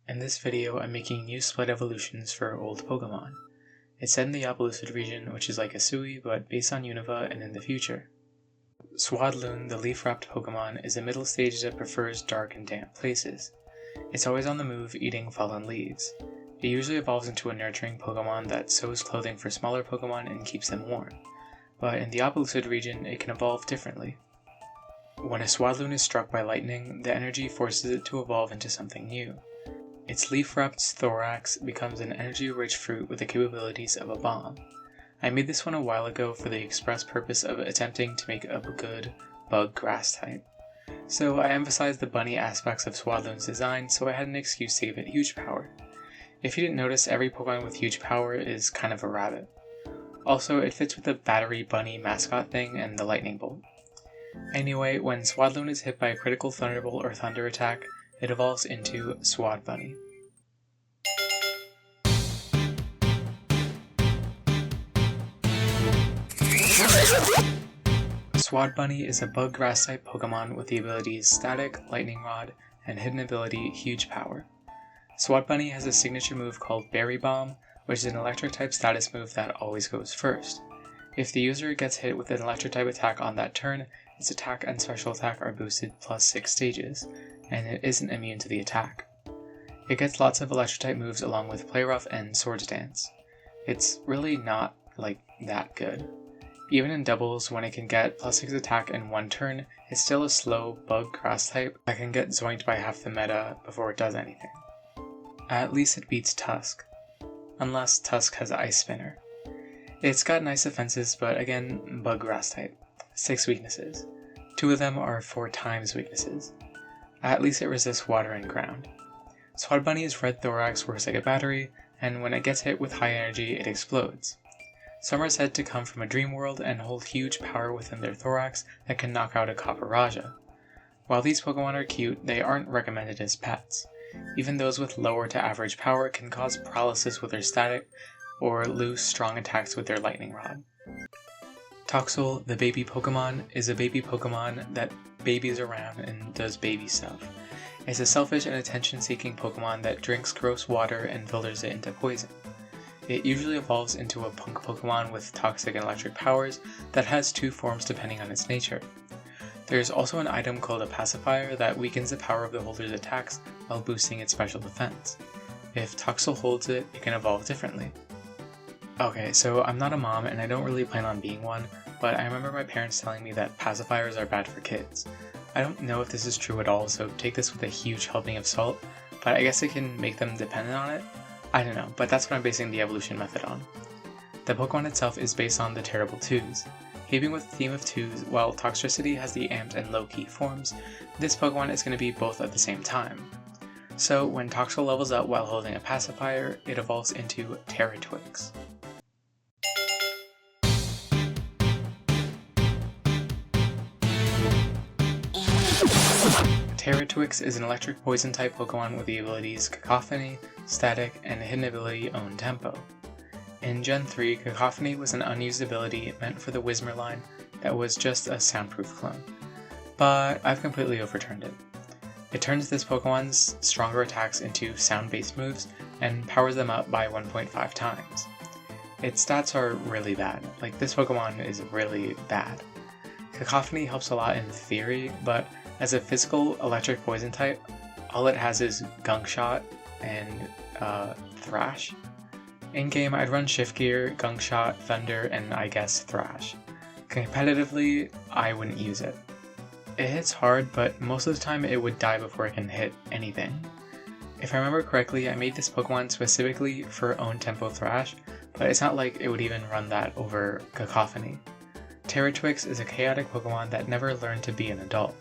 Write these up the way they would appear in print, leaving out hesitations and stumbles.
In this video, I'm making new split evolutions for old Pokemon. It's set in the Appaloosa region, which is like a Sui, but based on Unova and in the future. Swadloon, the leaf-wrapped Pokemon, is a middle stage that prefers dark and damp places. It's always on the move, eating fallen leaves. It usually evolves into a nurturing Pokemon that sews clothing for smaller Pokemon and keeps them warm. But in the Appaloosa region, it can evolve differently. When a Swadloon is struck by lightning, the energy forces it to evolve into something new. Its leaf-wrapped thorax becomes an energy-rich fruit with the capabilities of a bomb. I made this one a while ago for the express purpose of attempting to make a good bug-grass type. So I emphasized the bunny aspects of Swadloon's design, so I had an excuse to give it huge power. If you didn't notice, every Pokemon with huge power is kind of a rabbit. Also, it fits with the battery bunny mascot thing and the lightning bolt. Anyway, when Swadloon is hit by a critical thunderbolt or thunder attack, it evolves into Swadbunny. Swadbunny is a bug grass type Pokemon with the abilities Static, Lightning Rod, and hidden ability Huge Power. Swadbunny has a signature move called Berry Bomb, which is an electric type status move that always goes first. If the user gets hit with an electric type attack on that turn, its attack and special attack are boosted plus 6 stages, and it isn't immune to the attack. It gets lots of electric type moves along with Play Rough and Swords Dance. It's really not that good. Even in doubles, when it can get plus 6 attack in one turn, it's still a slow bug grass type that can get zoinked by half the meta before it does anything. At least it beats Tusk. Unless Tusk has Ice Spinner. It's got nice defenses, but again, bug grass type. 6 weaknesses. 2 of them are 4 times weaknesses. At least it resists water and ground. Swadbunny's red thorax works like a battery, and when it gets hit with high energy, it explodes. Some are said to come from a dream world and hold huge power within their thorax that can knock out a Copper While these Pokemon are cute, they aren't recommended as pets. Even those with lower to average power can cause paralysis with their static, or lose strong attacks with their lightning rod. Toxel, the baby Pokemon, is a baby Pokemon that babies around and does baby stuff. It's a selfish and attention-seeking Pokemon that drinks gross water and filters it into poison. It usually evolves into a punk Pokemon with toxic and electric powers that has 2 forms depending on its nature. There's also an item called a pacifier that weakens the power of the holder's attacks while boosting its special defense. If Toxel holds it, it can evolve differently. Okay, so I'm not a mom and I don't really plan on being one, but I remember my parents telling me that pacifiers are bad for kids. I don't know if this is true at all, so take this with a huge helping of salt, but I guess it can make them dependent on it? I don't know, but that's what I'm basing the evolution method on. The Pokemon itself is based on the Terrible 2s. Keeping with the theme of 2s, while Toxtricity has the amped and low-key forms, this Pokemon is going to be both at the same time. So when Toxel levels up while holding a pacifier, it evolves into Territwix. Territwix is an electric poison type Pokemon with the abilities Cacophony, Static, and hidden ability Own Tempo. In Gen 3, Cacophony was an unused ability meant for the Whismur line that was just a soundproof clone, but I've completely overturned it. It turns this Pokemon's stronger attacks into sound-based moves and powers them up by 1.5 times. Its stats are really bad, this Pokemon is really bad. Cacophony helps a lot in theory, but as a physical electric poison type, all it has is Gunk Shot and Thrash. In-game, I'd run Shift Gear, Gunk Shot, Thunder, and I guess Thrash. Competitively, I wouldn't use it. It hits hard, but most of the time it would die before it can hit anything. If I remember correctly, I made this Pokemon specifically for Own Tempo Thrash, but it's not like it would even run that over Cacophony. Territwix is a chaotic Pokemon that never learned to be an adult.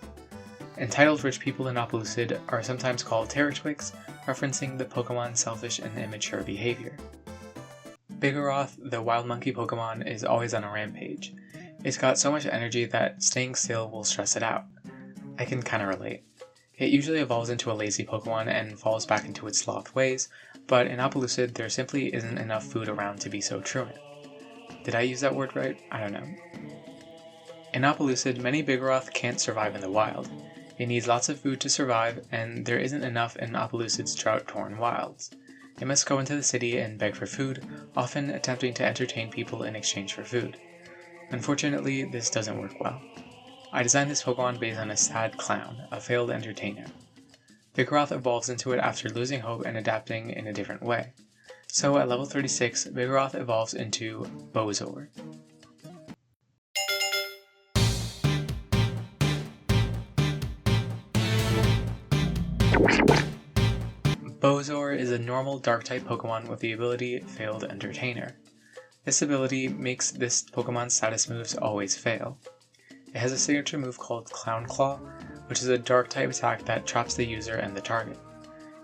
Entitled rich people in Appaloosa are sometimes called Territwix, referencing the Pokemon's selfish and immature behavior. Vigoroth, the wild monkey Pokemon, is always on a rampage. It's got so much energy that staying still will stress it out. I can kinda relate. It usually evolves into a lazy Pokemon and falls back into its sloth ways, but in Appaloosa there simply isn't enough food around to be so truant. Did I use that word right? I don't know. In Appaloosa, many Vigoroth can't survive in the wild. It needs lots of food to survive, and there isn't enough in Opelucid's drought-torn wilds. It must go into the city and beg for food, often attempting to entertain people in exchange for food. Unfortunately, this doesn't work well. I designed this Pokemon based on a sad clown, a failed entertainer. Vigoroth evolves into it after losing hope and adapting in a different way. So at level 36, Vigoroth evolves into Bozor. Bozor is a normal Dark-type Pokemon with the ability Failed Entertainer. This ability makes this Pokemon's status moves always fail. It has a signature move called Clown Claw, which is a Dark-type attack that traps the user and the target.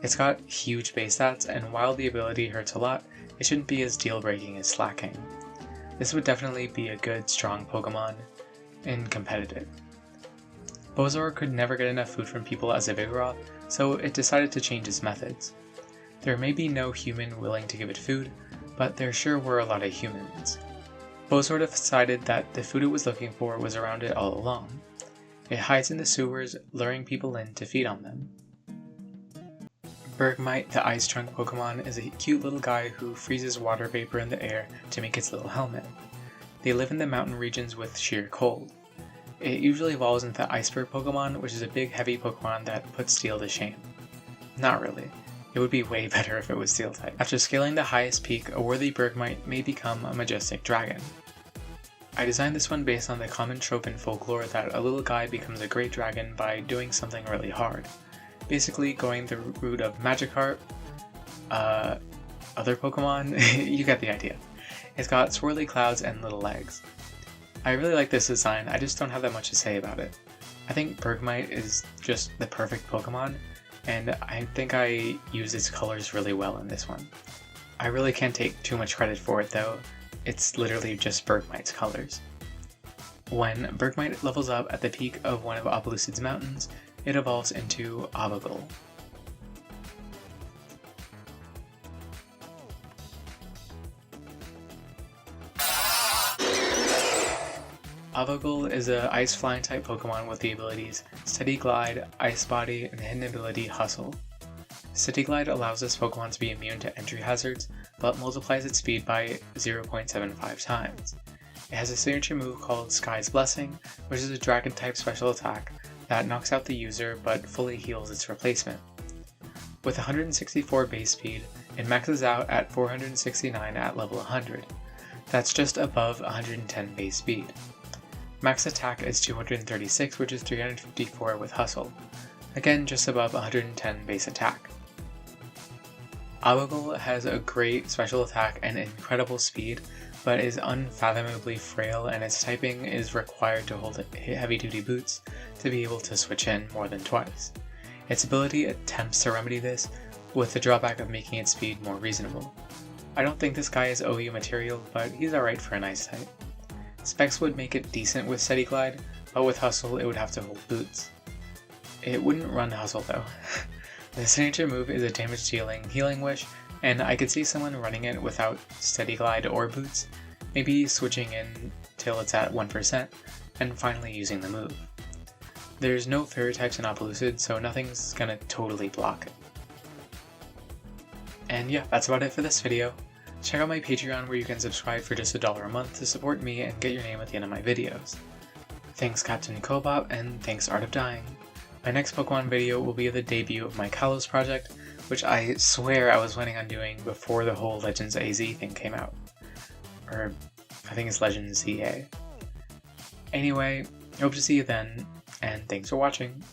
It's got huge base stats, and while the ability hurts a lot, it shouldn't be as deal-breaking as Slacking. This would definitely be a good, strong Pokemon in competitive. Bozor could never get enough food from people as a Vigoroth, so it decided to change its methods. There may be no human willing to give it food, but there sure were a lot of humans. Bozor decided that the food it was looking for was around it all along. It hides in the sewers, luring people in to feed on them. Bergmite, the ice trunk Pokemon, is a cute little guy who freezes water vapor in the air to make its little helmet. They live in the mountain regions with sheer cold. It usually evolves into Iceberg Pokemon, which is a big heavy Pokemon that puts Steel to shame. Not really. It would be way better if it was Steel type. After scaling the highest peak, a worthy Bergmite may become a majestic dragon. I designed this one based on the common trope in folklore that a little guy becomes a great dragon by doing something really hard. Basically going the route of Magikarp, other Pokemon, you get the idea. It's got swirly clouds and little legs. I really like this design, I just don't have that much to say about it. I think Bergmite is just the perfect Pokemon, and I think I use its colors really well in this one. I really can't take too much credit for it though. It's literally just Bergmite's colors. When Bergmite levels up at the peak of one of Opelucid's mountains, it evolves into Avagull. Avagull is a Ice Flying type Pokemon with the abilities Steady Glide, Ice Body, and the hidden ability Hustle. Steady Glide allows this Pokemon to be immune to entry hazards, but multiplies its speed by 0.75 times. It has a signature move called Sky's Blessing, which is a Dragon-type special attack that knocks out the user but fully heals its replacement. With 164 base speed, it maxes out at 469 at level 100. That's just above 110 base speed. Max attack is 236, which is 354 with Hustle. Again, just above 110 base attack. Avagull has a great special attack and incredible speed, but is unfathomably frail, and its typing is required to hold heavy-duty boots to be able to switch in more than twice. Its ability attempts to remedy this, with the drawback of making its speed more reasonable. I don't think this guy is OU material, but he's alright for an ice type. Specs would make it decent with Steady Glide, but with Hustle it would have to hold boots. It wouldn't run Hustle though. The signature move is a damage dealing Healing Wish, and I could see someone running it without Steady Glide or boots, maybe switching in till it's at 1%, and finally using the move. There's no fairy types in Opelucid, so nothing's gonna totally block it. And yeah, that's about it for this video. Check out my Patreon where you can subscribe for just $1 a month to support me and get your name at the end of my videos. Thanks Captain Cobop, and thanks Art of Dying. My next Pokemon video will be the debut of my Kalos project, which I swear I was planning on doing before the whole Legends AZ thing came out. Or, I think it's Legends ZA. Anyway, hope to see you then, and thanks for watching.